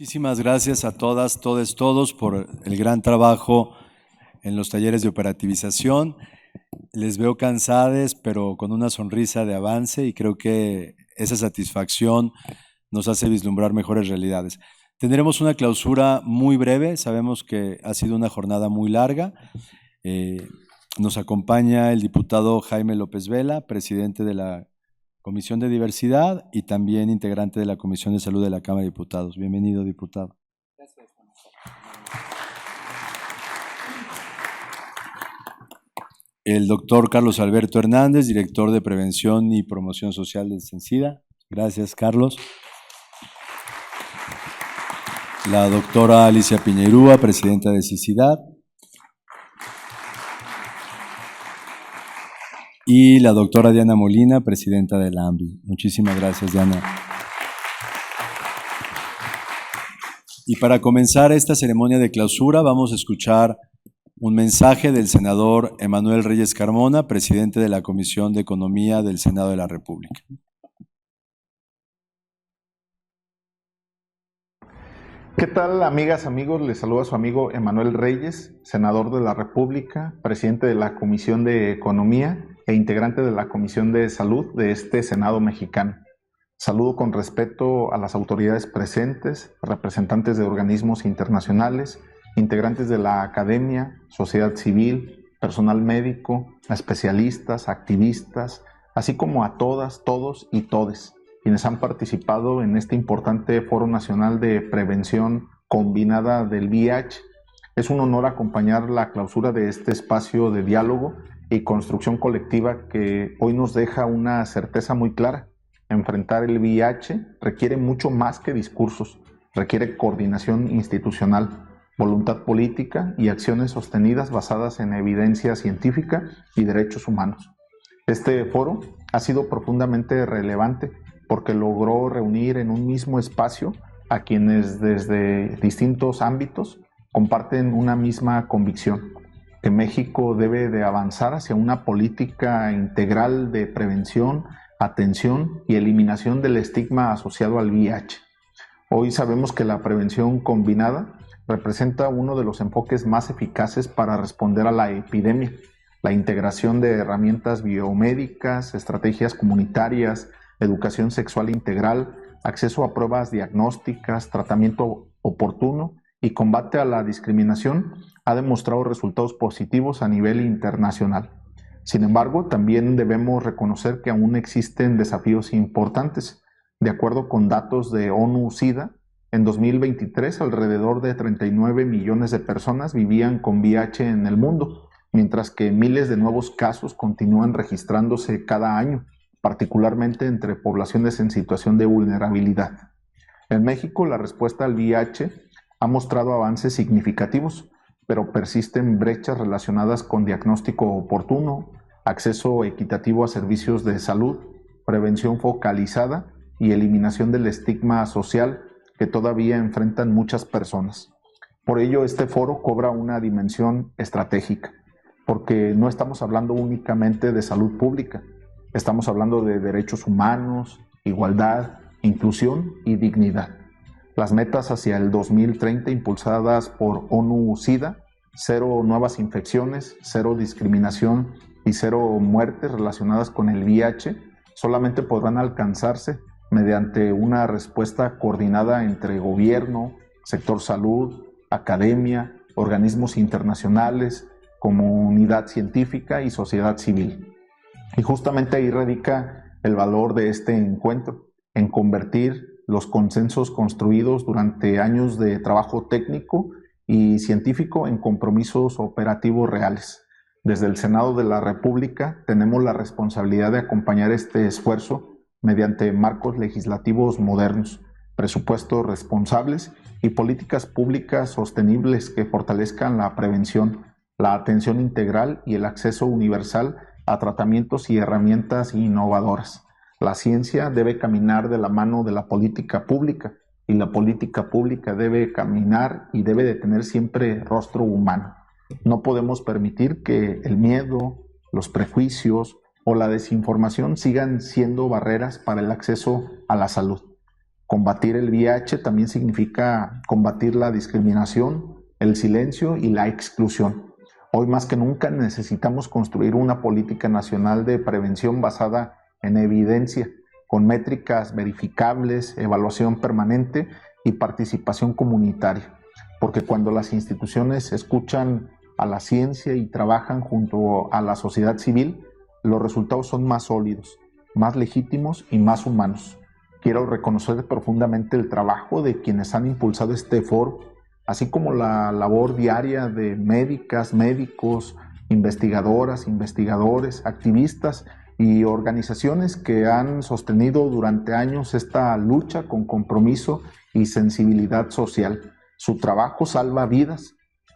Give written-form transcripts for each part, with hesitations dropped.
Muchísimas gracias a todas, todos por el gran trabajo en los talleres de operativización. Les veo cansadas, pero con una sonrisa de avance y creo que esa satisfacción nos hace vislumbrar mejores realidades. Tendremos una clausura muy breve, sabemos que ha sido una jornada muy larga. Nos acompaña el diputado Jaime López Vela, presidente de la Comisión de Diversidad y también integrante de la Comisión de Salud de la Cámara de Diputados. Bienvenido, diputado. Gracias. El doctor Carlos Alberto Hernández, director de Prevención y Promoción Social del CENSIDA. Gracias, Carlos. La doctora Alicia Piñerúa, presidenta de CICIDAD. Y la doctora Diana Molina, presidenta de la AMBI. Muchísimas gracias, Diana. Y para comenzar esta ceremonia de clausura, vamos a escuchar un mensaje del senador Emanuel Reyes Carmona, presidente de la Comisión de Economía del Senado de la República. ¿Qué tal, amigas, amigos? Les saluda su amigo Emanuel Reyes, senador de la República, presidente de la Comisión de Economía e integrante de la Comisión de Salud de este Senado mexicano. Saludo con respeto a las autoridades presentes, representantes de organismos internacionales, integrantes de la academia, sociedad civil, personal médico, especialistas, activistas, así como a todas, todos y todes, quienes han participado en este importante Foro Nacional de Prevención Combinada del VIH. Es un honor acompañar la clausura de este espacio de diálogo y construcción colectiva que hoy nos deja una certeza muy clara. Enfrentar el VIH requiere mucho más que discursos, requiere coordinación institucional, voluntad política y acciones sostenidas basadas en evidencia científica y derechos humanos. Este foro ha sido profundamente relevante porque logró reunir en un mismo espacio a quienes desde distintos ámbitos comparten una misma convicción, que México debe de avanzar hacia una política integral de prevención, atención y eliminación del estigma asociado al VIH. Hoy sabemos que la prevención combinada representa uno de los enfoques más eficaces para responder a la epidemia. La integración de herramientas biomédicas, estrategias comunitarias, educación sexual integral, acceso a pruebas diagnósticas, tratamiento oportuno y combate a la discriminación ha demostrado resultados positivos a nivel internacional. Sin embargo, también debemos reconocer que aún existen desafíos importantes. De acuerdo con datos de ONU-SIDA, en 2023 alrededor de 39 millones de personas vivían con VIH en el mundo, mientras que miles de nuevos casos continúan registrándose cada año, particularmente entre poblaciones en situación de vulnerabilidad. En México, la respuesta al VIH ha mostrado avances significativos, pero persisten brechas relacionadas con diagnóstico oportuno, acceso equitativo a servicios de salud, prevención focalizada y eliminación del estigma social que todavía enfrentan muchas personas. Por ello, este foro cobra una dimensión estratégica, porque no estamos hablando únicamente de salud pública, estamos hablando de derechos humanos, igualdad, inclusión y dignidad. Las metas hacia el 2030 impulsadas por ONU-SIDA, 0 nuevas infecciones, 0 discriminación y 0 muertes relacionadas con el VIH, solamente podrán alcanzarse mediante una respuesta coordinada entre gobierno, sector salud, academia, organismos internacionales, comunidad científica y sociedad civil. Y justamente ahí radica el valor de este encuentro, en convertir los consensos construidos durante años de trabajo técnico y científico en compromisos operativos reales. Desde el Senado de la República tenemos la responsabilidad de acompañar este esfuerzo mediante marcos legislativos modernos, presupuestos responsables y políticas públicas sostenibles que fortalezcan la prevención, la atención integral y el acceso universal a tratamientos y herramientas innovadoras. La ciencia debe caminar de la mano de la política pública y la política pública debe caminar y debe de tener siempre rostro humano. No podemos permitir que el miedo, los prejuicios o la desinformación sigan siendo barreras para el acceso a la salud. Combatir el VIH también significa combatir la discriminación, el silencio y la exclusión. Hoy más que nunca necesitamos construir una política nacional de prevención basada en evidencia, con métricas verificables, evaluación permanente y participación comunitaria. Porque cuando las instituciones escuchan a la ciencia y trabajan junto a la sociedad civil, los resultados son más sólidos, más legítimos y más humanos. Quiero reconocer profundamente el trabajo de quienes han impulsado este foro, así como la labor diaria de médicas, médicos, investigadoras, investigadores, activistas y organizaciones que han sostenido durante años esta lucha con compromiso y sensibilidad social. Su trabajo salva vidas.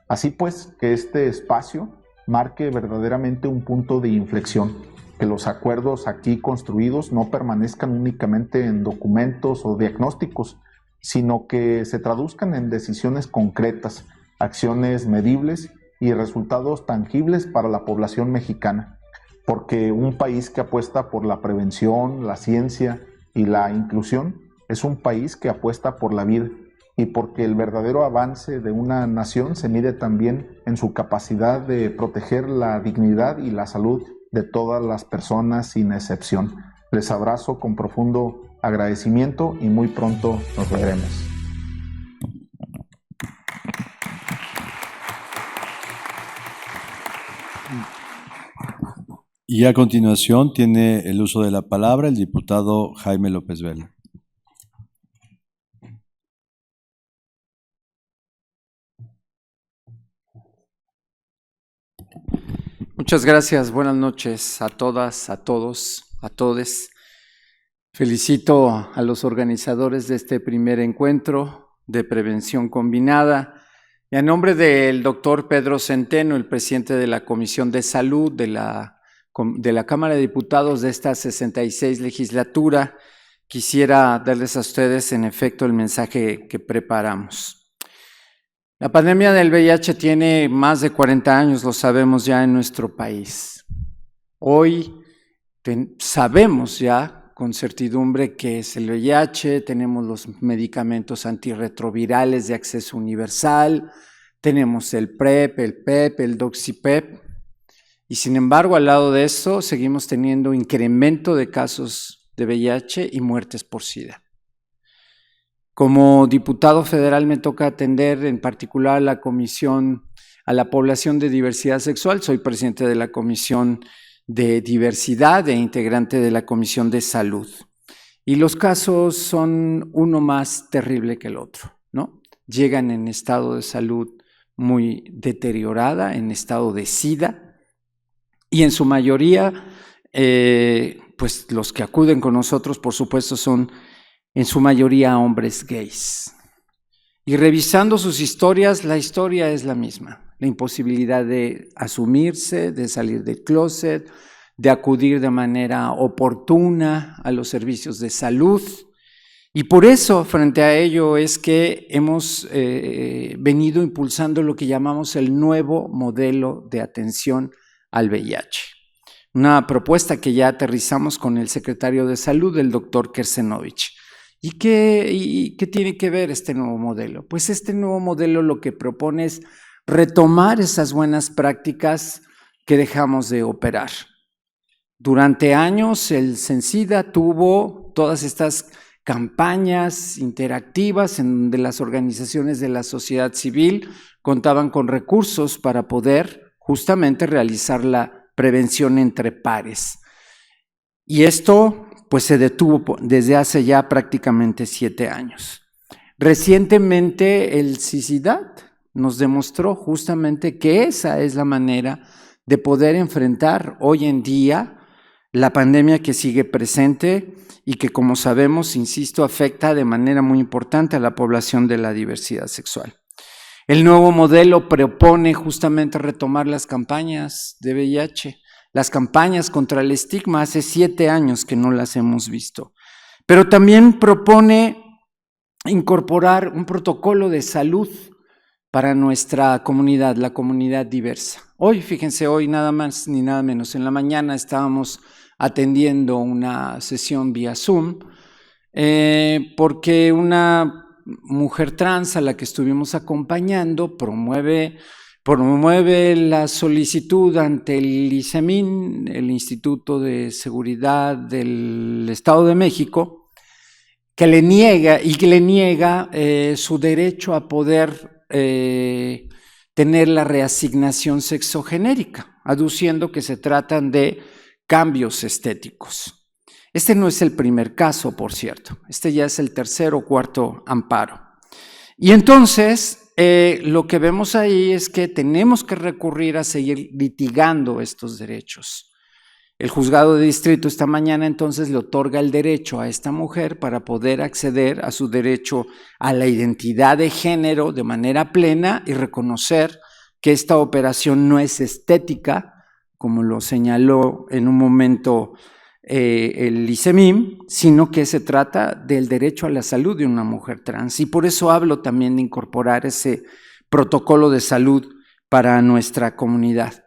Así pues, que este espacio marque verdaderamente un punto de inflexión, que los acuerdos aquí construidos no permanezcan únicamente en documentos o diagnósticos, sino que se traduzcan en decisiones concretas, acciones medibles y resultados tangibles para la población mexicana. Porque un país que apuesta por la prevención, la ciencia y la inclusión es un país que apuesta por la vida, y porque el verdadero avance de una nación se mide también en su capacidad de proteger la dignidad y la salud de todas las personas sin excepción. Les abrazo con profundo agradecimiento y muy pronto nos veremos. Y a continuación tiene el uso de la palabra el diputado Jaime López Vela. Muchas gracias, buenas noches a todas, a todos, a todes. Felicito a los organizadores de este primer encuentro de prevención combinada y a nombre del doctor Pedro Centeno, el presidente de la Comisión de Salud de la Cámara de Diputados de esta 66 legislatura, quisiera darles a ustedes en efecto el mensaje que preparamos. La pandemia del VIH tiene más de 40 años, lo sabemos ya en nuestro país. Hoy sabemos ya con certidumbre qué es el VIH, tenemos los medicamentos antirretrovirales de acceso universal, tenemos el PrEP, el PEP, el Doxipep, y sin embargo al lado de eso seguimos teniendo incremento de casos de VIH y muertes por SIDA. Como diputado federal me toca atender en particular a la población de diversidad sexual. Soy presidente de la Comisión de Diversidad e integrante de la Comisión de Salud. Y los casos son uno más terrible que el otro, ¿no? Llegan en estado de salud muy deteriorada, en estado de SIDA, y en su mayoría, pues los que acuden con nosotros, por supuesto, son en su mayoría hombres gays. Y revisando sus historias, la historia es la misma. La imposibilidad de asumirse, de salir del closet, de acudir de manera oportuna a los servicios de salud. Y por eso, frente a ello, es que hemos venido impulsando lo que llamamos el nuevo modelo de atención al VIH. Una propuesta que ya aterrizamos con el secretario de Salud, el doctor Kersenovich. ¿Y qué tiene que ver este nuevo modelo? Pues este nuevo modelo lo que propone es retomar esas buenas prácticas que dejamos de operar. Durante años el CENSIDA tuvo todas estas campañas interactivas en donde las organizaciones de la sociedad civil contaban con recursos para poder justamente realizar la prevención entre pares. Y esto pues se detuvo desde hace ya prácticamente 7 años. Recientemente el CICIDAD nos demostró justamente que esa es la manera de poder enfrentar hoy en día la pandemia que sigue presente y que, como sabemos, insisto, afecta de manera muy importante a la población de la diversidad sexual. El nuevo modelo propone justamente retomar las campañas de VIH, las campañas contra el estigma. Hace 7 años que no las hemos visto, pero también propone incorporar un protocolo de salud para nuestra comunidad, la comunidad diversa. Hoy, fíjense, hoy nada más ni nada menos, en la mañana estábamos atendiendo una sesión vía Zoom porque una mujer trans a la que estuvimos acompañando promueve la solicitud ante el ISEMIN, el Instituto de Seguridad del Estado de México, que le niega su derecho a poder tener la reasignación sexogenérica, aduciendo que se tratan de cambios estéticos. Este no es el primer caso, por cierto. Este ya es el tercer o cuarto amparo. Y entonces, lo que vemos ahí es que tenemos que recurrir a seguir litigando estos derechos. El juzgado de distrito esta mañana entonces le otorga el derecho a esta mujer para poder acceder a su derecho a la identidad de género de manera plena y reconocer que esta operación no es estética, como lo señaló en un momento el ISEMIM, sino que se trata del derecho a la salud de una mujer trans. Y por eso hablo también de incorporar ese protocolo de salud para nuestra comunidad.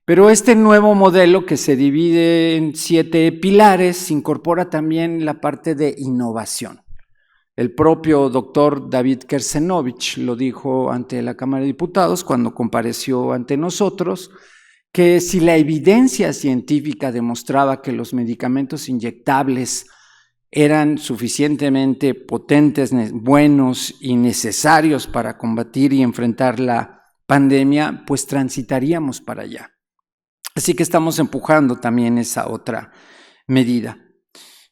Pero este nuevo modelo, que se divide en 7 pilares, incorpora también la parte de innovación. El propio doctor David Kersenovich lo dijo ante la Cámara de Diputados cuando compareció ante nosotros, que si la evidencia científica demostraba que los medicamentos inyectables eran suficientemente potentes, buenos y necesarios para combatir y enfrentar la pandemia, pues transitaríamos para allá. Así que estamos empujando también esa otra medida.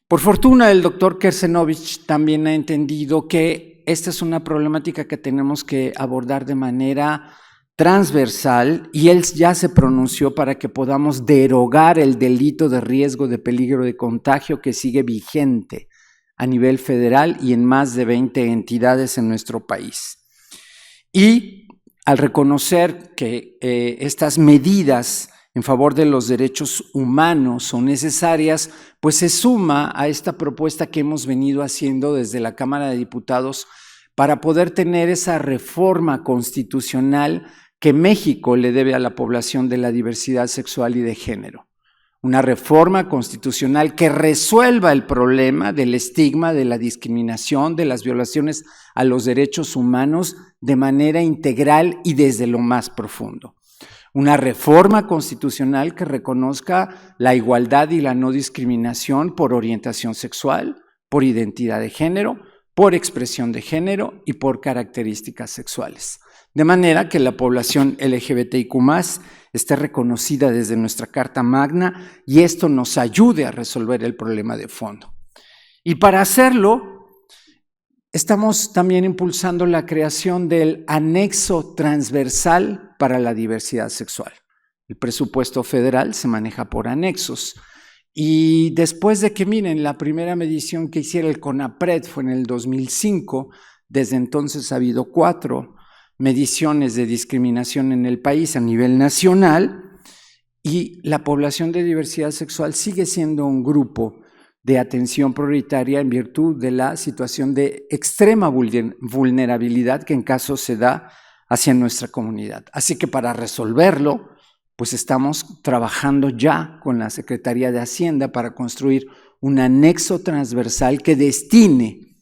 Por fortuna, el doctor Kersenovich también ha entendido que esta es una problemática que tenemos que abordar de manera transversal, y él ya se pronunció para que podamos derogar el delito de riesgo de peligro de contagio que sigue vigente a nivel federal y en más de 20 entidades en nuestro país. Y al reconocer que estas medidas en favor de los derechos humanos son necesarias, pues se suma a esta propuesta que hemos venido haciendo desde la Cámara de Diputados para poder tener esa reforma constitucional que México le debe a la población de la diversidad sexual y de género. Una reforma constitucional que resuelva el problema del estigma, de la discriminación, de las violaciones a los derechos humanos de manera integral y desde lo más profundo. Una reforma constitucional que reconozca la igualdad y la no discriminación por orientación sexual, por identidad de género, por expresión de género y por características sexuales. De manera que la población LGBTIQ+ esté reconocida desde nuestra Carta Magna y esto nos ayude a resolver el problema de fondo. Y para hacerlo, estamos también impulsando la creación del anexo transversal para la diversidad sexual. El presupuesto federal se maneja por anexos. Y después de que, miren, la primera medición que hiciera el CONAPRED fue en el 2005, desde entonces ha habido 4 mediciones de discriminación en el país a nivel nacional, y la población de diversidad sexual sigue siendo un grupo de atención prioritaria en virtud de la situación de extrema vulnerabilidad que en caso se da hacia nuestra comunidad. Así que para resolverlo, pues estamos trabajando ya con la Secretaría de Hacienda para construir un anexo transversal que destine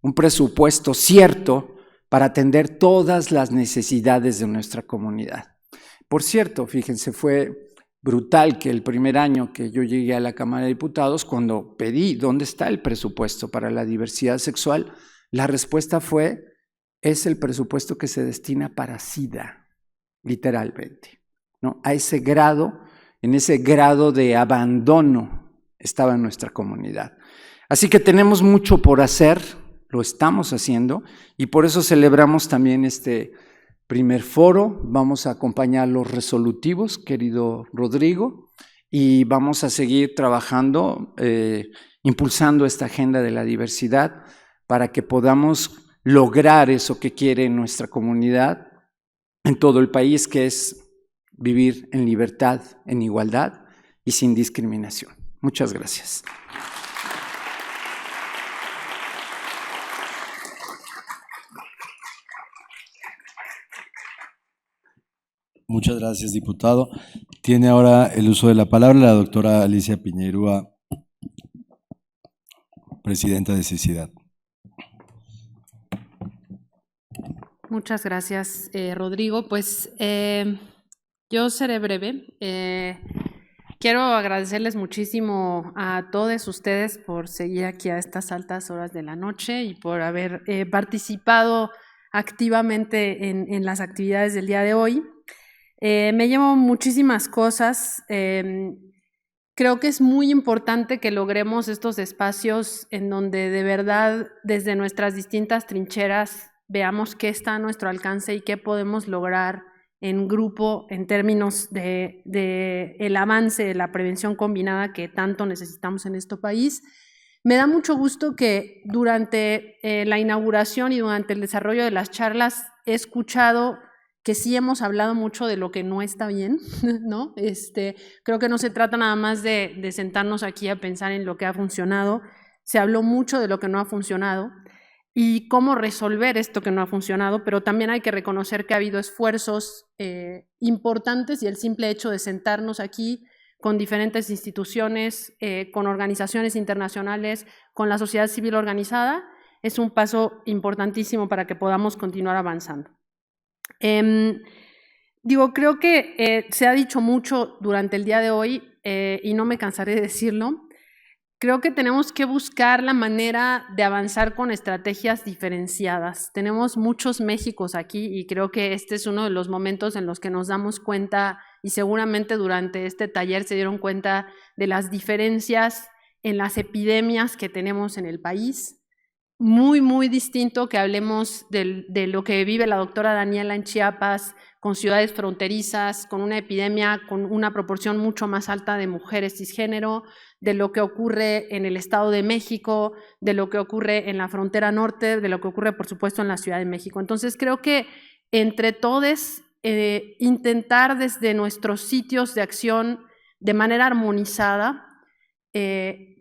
un presupuesto cierto para atender todas las necesidades de nuestra comunidad. Por cierto, fíjense, fue brutal que el primer año que yo llegué a la Cámara de Diputados, cuando pedí dónde está el presupuesto para la diversidad sexual, la respuesta fue: es el presupuesto que se destina para SIDA, literalmente, ¿no? A ese grado, en ese grado de abandono estaba nuestra comunidad. Así que tenemos mucho por hacer, lo estamos haciendo, y por eso celebramos también este primer foro. Vamos a acompañar los resolutivos, querido Rodrigo, y vamos a seguir trabajando, impulsando esta agenda de la diversidad para que podamos lograr eso que quiere nuestra comunidad en todo el país, que es vivir en libertad, en igualdad y sin discriminación. Muchas gracias. Muchas gracias, diputado. Tiene ahora el uso de la palabra la doctora Alicia Piñeirúa. presidenta de CICIDAD. Muchas gracias, Rodrigo. Pues yo seré breve. Quiero agradecerles muchísimo a todos ustedes por seguir aquí a estas altas horas de la noche y por haber participado activamente en las actividades del día de hoy. Me llevo muchísimas cosas. Creo que es muy importante que logremos estos espacios en donde de verdad desde nuestras distintas trincheras veamos qué está a nuestro alcance y qué podemos lograr en grupo en términos de el avance de la prevención combinada que tanto necesitamos en este país. Me da mucho gusto que durante la inauguración y durante el desarrollo de las charlas he escuchado que sí hemos hablado mucho de lo que no está bien, ¿no? Creo que no se trata nada más de sentarnos aquí a pensar en lo que ha funcionado, se habló mucho de lo que no ha funcionado y cómo resolver esto que no ha funcionado, pero también hay que reconocer que ha habido esfuerzos importantes y el simple hecho de sentarnos aquí con diferentes instituciones, con organizaciones internacionales, con la sociedad civil organizada, es un paso importantísimo para que podamos continuar avanzando. Creo que se ha dicho mucho durante el día de hoy y no me cansaré de decirlo. Creo que tenemos que buscar la manera de avanzar con estrategias diferenciadas. Tenemos muchos Méxicos aquí y creo que este es uno de los momentos en los que nos damos cuenta, y seguramente durante este taller se dieron cuenta de las diferencias en las epidemias que tenemos en el país. Muy, muy distinto que hablemos de lo que vive la doctora Daniela en Chiapas, con ciudades fronterizas, con una epidemia con una proporción mucho más alta de mujeres cisgénero, de lo que ocurre en el Estado de México, de lo que ocurre en la frontera norte, de lo que ocurre, por supuesto, en la Ciudad de México. Entonces, creo que entre todos intentar desde nuestros sitios de acción de manera armonizada,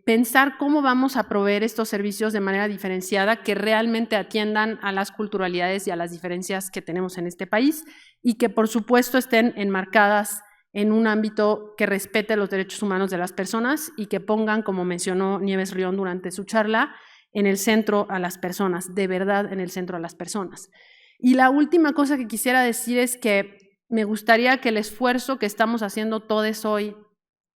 pensar cómo vamos a proveer estos servicios de manera diferenciada que realmente atiendan a las culturalidades y a las diferencias que tenemos en este país y que por supuesto estén enmarcadas en un ámbito que respete los derechos humanos de las personas y que pongan, como mencionó Nieves Rión durante su charla, en el centro a las personas, de verdad en el centro a las personas. Y la última cosa que quisiera decir es que me gustaría que el esfuerzo que estamos haciendo todos hoy,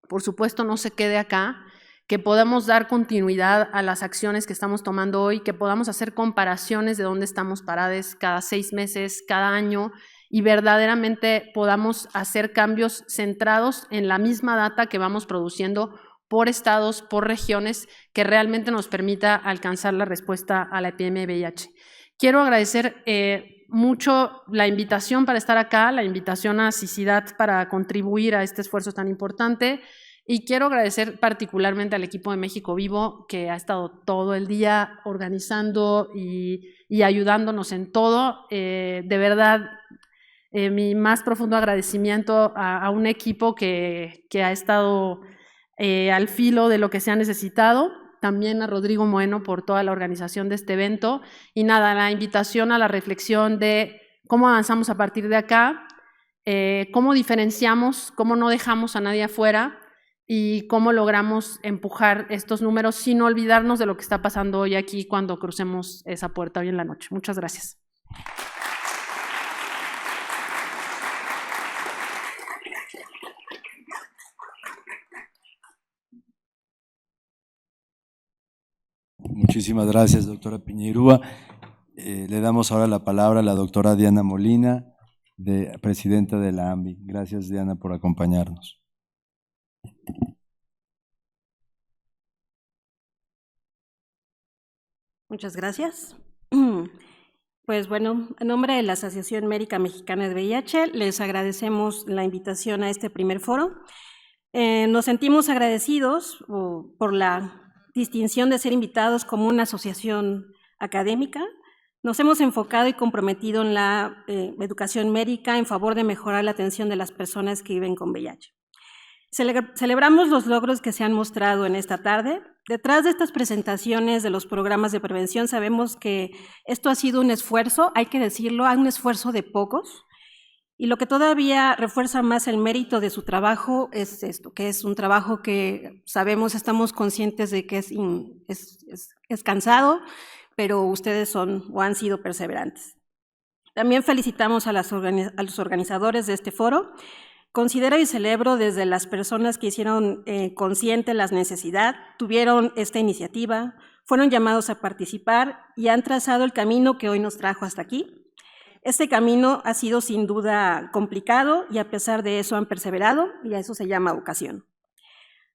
por supuesto, no se quede acá, que podamos dar continuidad a las acciones que estamos tomando hoy, que podamos hacer comparaciones de dónde estamos parados cada 6 meses, cada año, y verdaderamente podamos hacer cambios centrados en la misma data que vamos produciendo por estados, por regiones, que realmente nos permita alcanzar la respuesta a la epidemia de VIH. Quiero agradecer mucho la invitación para estar acá, la invitación a CICIDAD para contribuir a este esfuerzo tan importante. Y quiero agradecer particularmente al equipo de México Vivo, que ha estado todo el día organizando y ayudándonos en todo. De verdad, mi más profundo agradecimiento a un equipo que ha estado al filo de lo que se ha necesitado. También a Rodrigo Moeno por toda la organización de este evento. Y nada, la invitación a la reflexión de cómo avanzamos a partir de acá, cómo diferenciamos, cómo no dejamos a nadie afuera, y cómo logramos empujar estos números sin olvidarnos de lo que está pasando hoy aquí cuando crucemos esa puerta hoy en la noche. Muchas gracias. Muchísimas gracias, doctora Piñeirúa. Le damos ahora la palabra a la doctora Diana Molina, presidenta de la AMBI. Gracias, Diana, por acompañarnos. Muchas gracias. Pues bueno, en nombre de la Asociación Médica Mexicana de VIH, les agradecemos la invitación a este primer foro. Nos sentimos agradecidos por la distinción de ser invitados como una asociación académica. Nos hemos enfocado y comprometido en la educación médica en favor de mejorar la atención de las personas que viven con VIH. Celebramos los logros que se han mostrado en esta tarde. Detrás de estas presentaciones de los programas de prevención sabemos que esto ha sido un esfuerzo, hay que decirlo, un esfuerzo de pocos, Y lo que todavía refuerza más el mérito de su trabajo es esto, que es un trabajo que sabemos, estamos conscientes de que es cansado, pero ustedes son o han sido perseverantes. También felicitamos a los organizadores de este foro. Considero y celebro desde las personas que hicieron consciente la necesidad, tuvieron esta iniciativa, fueron llamados a participar y han trazado el camino que hoy nos trajo hasta aquí. Este camino ha sido sin duda complicado y a pesar de eso han perseverado y a eso se llama vocación.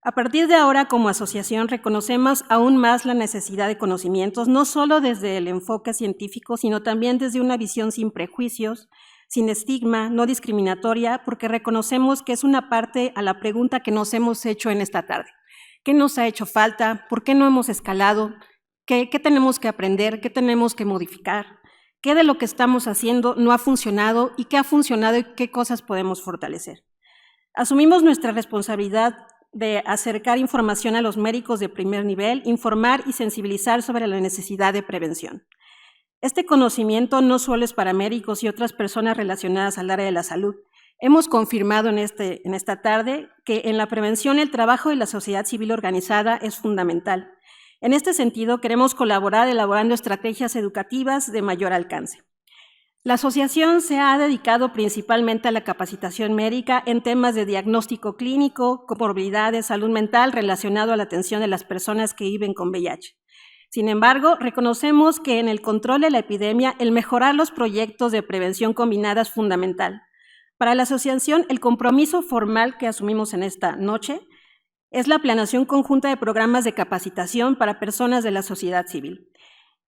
A partir de ahora, como asociación, reconocemos aún más la necesidad de conocimientos, no solo desde el enfoque científico, sino también desde una visión sin prejuicios, sin estigma, no discriminatoria, porque reconocemos que es una parte a la pregunta que nos hemos hecho en esta tarde. ¿Qué nos ha hecho falta? ¿Por qué no hemos escalado? ¿Qué tenemos que aprender? ¿Qué tenemos que modificar? ¿Qué de lo que estamos haciendo no ha funcionado? ¿Y qué ha funcionado y qué cosas podemos fortalecer? Asumimos nuestra responsabilidad de acercar información a los médicos de primer nivel, informar y sensibilizar sobre la necesidad de prevención. Este conocimiento no solo es para médicos y otras personas relacionadas al área de la salud. Hemos confirmado en esta tarde que en la prevención el trabajo de la sociedad civil organizada es fundamental. En este sentido, queremos colaborar elaborando estrategias educativas de mayor alcance. La asociación se ha dedicado principalmente a la capacitación médica en temas de diagnóstico clínico, comorbilidades, salud mental relacionado a la atención de las personas que viven con VIH. Sin embargo, reconocemos que en el control de la epidemia, el mejorar los proyectos de prevención combinada es fundamental. Para la asociación, el compromiso formal que asumimos en esta noche es la planeación conjunta de programas de capacitación para personas de la sociedad civil.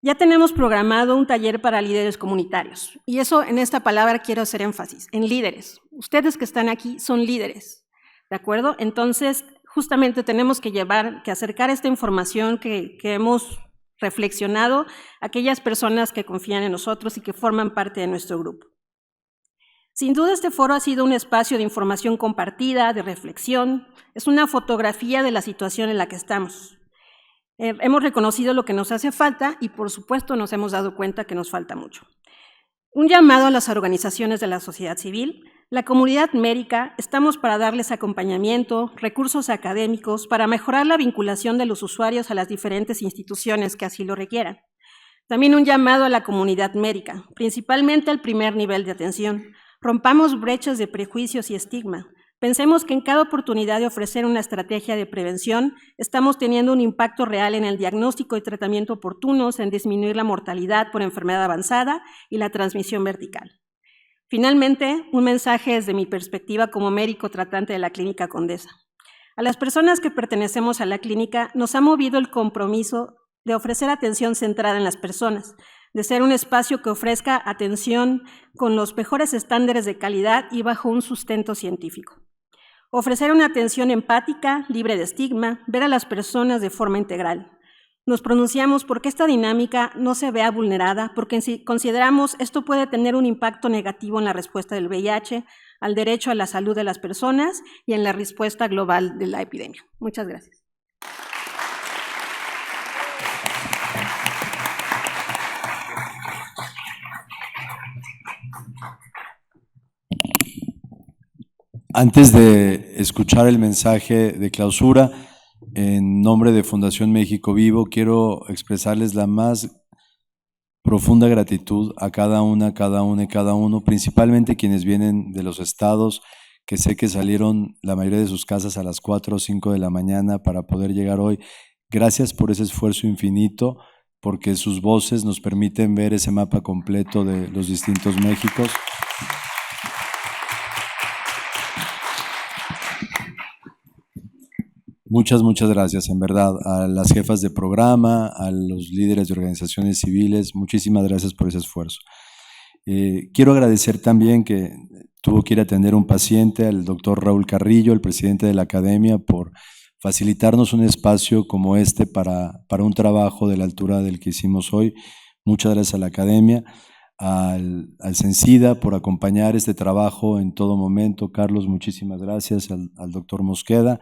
Ya tenemos programado un taller para líderes comunitarios, y eso en esta palabra quiero hacer énfasis, en líderes. Ustedes que están aquí son líderes, ¿de acuerdo? Entonces, justamente tenemos que acercar esta información que hemos reflexionado a aquellas personas que confían en nosotros y que forman parte de nuestro grupo. Sin duda, este foro ha sido un espacio de información compartida, de reflexión, es una fotografía de la situación en la que estamos. Hemos reconocido lo que nos hace falta y, por supuesto, nos hemos dado cuenta que nos falta mucho. Un llamado a las organizaciones de la sociedad civil, la comunidad médica, estamos para darles acompañamiento, recursos académicos, para mejorar la vinculación de los usuarios a las diferentes instituciones que así lo requieran. También un llamado a la comunidad médica, principalmente al primer nivel de atención. Rompamos brechas de prejuicios y estigma. Pensemos que en cada oportunidad de ofrecer una estrategia de prevención, estamos teniendo un impacto real en el diagnóstico y tratamiento oportunos, en disminuir la mortalidad por enfermedad avanzada y la transmisión vertical. Finalmente, un mensaje desde mi perspectiva como médico tratante de la Clínica Condesa. A las personas que pertenecemos a la clínica nos ha movido el compromiso de ofrecer atención centrada en las personas, de ser un espacio que ofrezca atención con los mejores estándares de calidad y bajo un sustento científico. Ofrecer una atención empática, libre de estigma, ver a las personas de forma integral. Nos pronunciamos porque esta dinámica no se vea vulnerada, porque si consideramos esto puede tener un impacto negativo en la respuesta del VIH, al derecho a la salud de las personas y en la respuesta global de la epidemia. Muchas gracias. Antes de escuchar el mensaje de clausura, en nombre de Fundación México Vivo, quiero expresarles la más profunda gratitud a cada una y cada uno, principalmente quienes vienen de los estados, que sé que salieron la mayoría de sus casas a las 4 o 5 de la mañana para poder llegar hoy. Gracias por ese esfuerzo infinito, porque sus voces nos permiten ver ese mapa completo de los distintos Méxicos. Muchas gracias, en verdad, a las jefas de programa, a los líderes de organizaciones civiles, muchísimas gracias por ese esfuerzo. Quiero agradecer también que tuvo que ir a atender un paciente, al doctor Raúl Carrillo, el presidente de la academia, por facilitarnos un espacio como este para un trabajo de la altura del que hicimos hoy. Muchas gracias a la academia, al CENSIDA por acompañar este trabajo en todo momento. Carlos, muchísimas gracias, al doctor Mosqueda.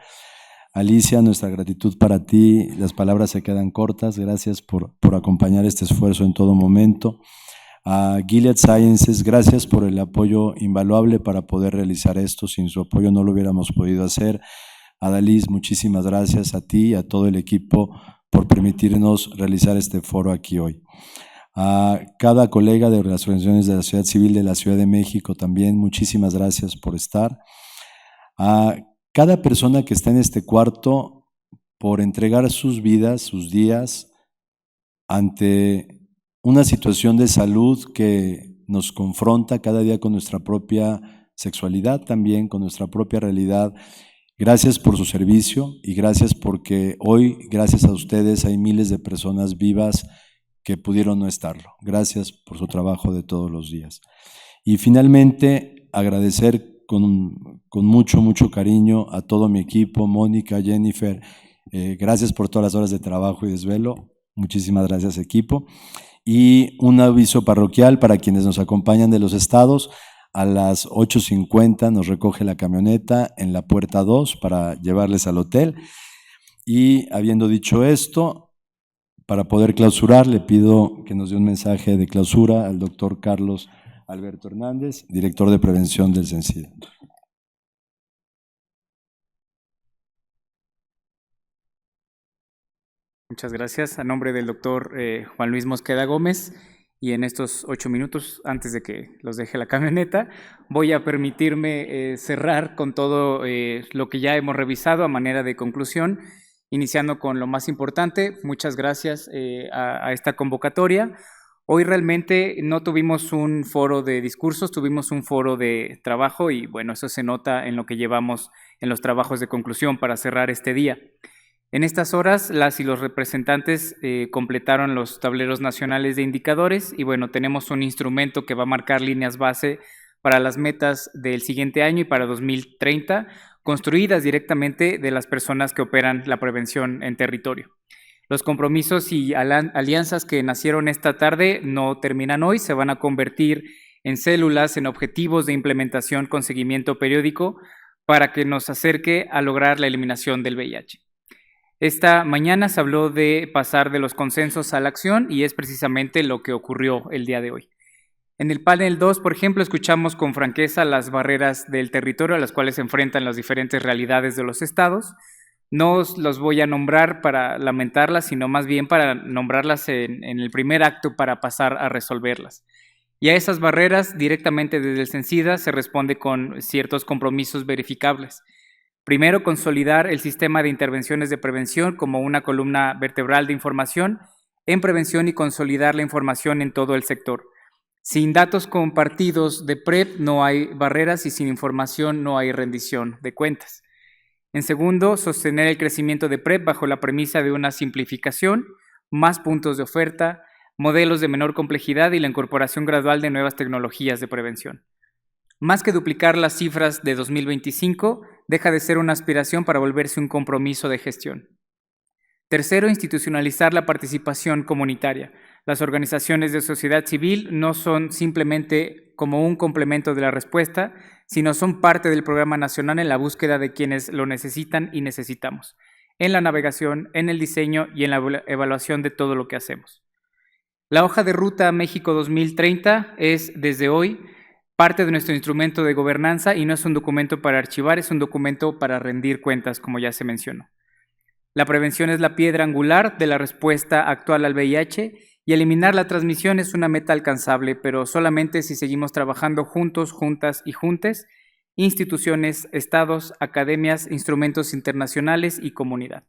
Alicia, nuestra gratitud para ti, las palabras se quedan cortas, gracias por acompañar este esfuerzo en todo momento. A Gilead Sciences, gracias por el apoyo invaluable para poder realizar esto. Sin su apoyo no lo hubiéramos podido hacer. A Dalis, muchísimas gracias a ti y a todo el equipo por permitirnos realizar este foro aquí hoy. A cada colega de las organizaciones de la sociedad civil de la Ciudad de México también, muchísimas gracias por estar. A cada persona que está en este cuarto por entregar sus vidas, sus días, ante una situación de salud que nos confronta cada día con nuestra propia sexualidad también, con nuestra propia realidad. Gracias por su servicio y gracias porque hoy, gracias a ustedes, hay miles de personas vivas que pudieron no estarlo. Gracias por su trabajo de todos los días. Y finalmente, agradecer con mucho cariño a todo mi equipo, Mónica, Jennifer, gracias por todas las horas de trabajo y desvelo. Muchísimas gracias, equipo. Y un aviso parroquial para quienes nos acompañan de los estados. A las 8:50 nos recoge la camioneta en la puerta 2 para llevarles al hotel. Y habiendo dicho esto, para poder clausurar, le pido que nos dé un mensaje de clausura al doctor Carlos Alberto Hernández, director de prevención del CENSIDA. Muchas gracias. A nombre del doctor Juan Luis Mosqueda Gómez, y en estos 8 minutos, antes de que los deje la camioneta, voy a permitirme cerrar con todo lo que ya hemos revisado a manera de conclusión, iniciando con lo más importante. Muchas gracias a esta convocatoria. Hoy realmente no tuvimos un foro de discursos, tuvimos un foro de trabajo y bueno, eso se nota en lo que llevamos en los trabajos de conclusión para cerrar este día. En estas horas, las y los representantes completaron los tableros nacionales de indicadores y bueno, tenemos un instrumento que va a marcar líneas base para las metas del siguiente año y para 2030, construidas directamente de las personas que operan la prevención en territorio. Los compromisos y alianzas que nacieron esta tarde no terminan hoy, se van a convertir en células, en objetivos de implementación con seguimiento periódico para que nos acerque a lograr la eliminación del VIH. Esta mañana se habló de pasar de los consensos a la acción y es precisamente lo que ocurrió el día de hoy. En el panel 2, por ejemplo, escuchamos con franqueza las barreras del territorio a las cuales se enfrentan las diferentes realidades de los estados. No os los voy a nombrar para lamentarlas, sino más bien para nombrarlas en el primer acto para pasar a resolverlas. Y a esas barreras, directamente desde el CENSIDA, se responde con ciertos compromisos verificables. Primero, consolidar el sistema de intervenciones de prevención como una columna vertebral de información en prevención y consolidar la información en todo el sector. Sin datos compartidos de PrEP no hay barreras y sin información no hay rendición de cuentas. En segundo, sostener el crecimiento de PrEP bajo la premisa de una simplificación, más puntos de oferta, modelos de menor complejidad y la incorporación gradual de nuevas tecnologías de prevención. Más que duplicar las cifras de 2025, deja de ser una aspiración para volverse un compromiso de gestión. Tercero, institucionalizar la participación comunitaria. Las organizaciones de sociedad civil no son simplemente como un complemento de la respuesta, sino son parte del programa nacional en la búsqueda de quienes lo necesitan y necesitamos, en la navegación, en el diseño y en la evaluación de todo lo que hacemos. La hoja de ruta México 2030 es, desde hoy, parte de nuestro instrumento de gobernanza y no es un documento para archivar, es un documento para rendir cuentas, como ya se mencionó. La prevención es la piedra angular de la respuesta actual al VIH y eliminar la transmisión es una meta alcanzable, pero solamente si seguimos trabajando juntos, juntas y juntes, instituciones, estados, academias, instrumentos internacionales y comunidad.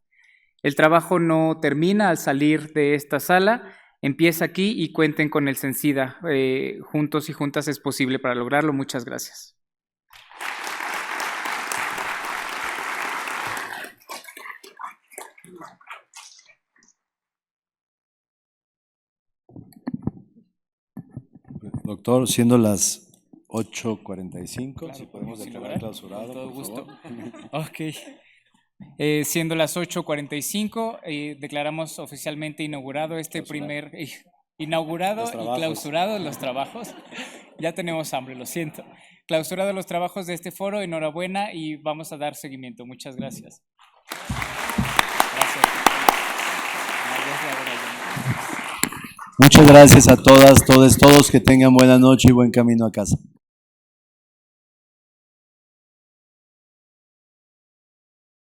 El trabajo no termina al salir de esta sala, empieza aquí y cuenten con el CENSIDA. Juntos y juntas es posible para lograrlo. Muchas gracias. Doctor, siendo las 8:45, claro, si podemos declarar clausurado, con todo gusto. Favor. Ok. Siendo las 8:45, declaramos oficialmente inaugurado este primer... Inaugurado y clausurado los trabajos. Ya tenemos hambre, lo siento. Clausurado los trabajos de este foro, enhorabuena y vamos a dar seguimiento. Muchas gracias. Gracias. Muchas gracias a todas, todos, que tengan buena noche y buen camino a casa.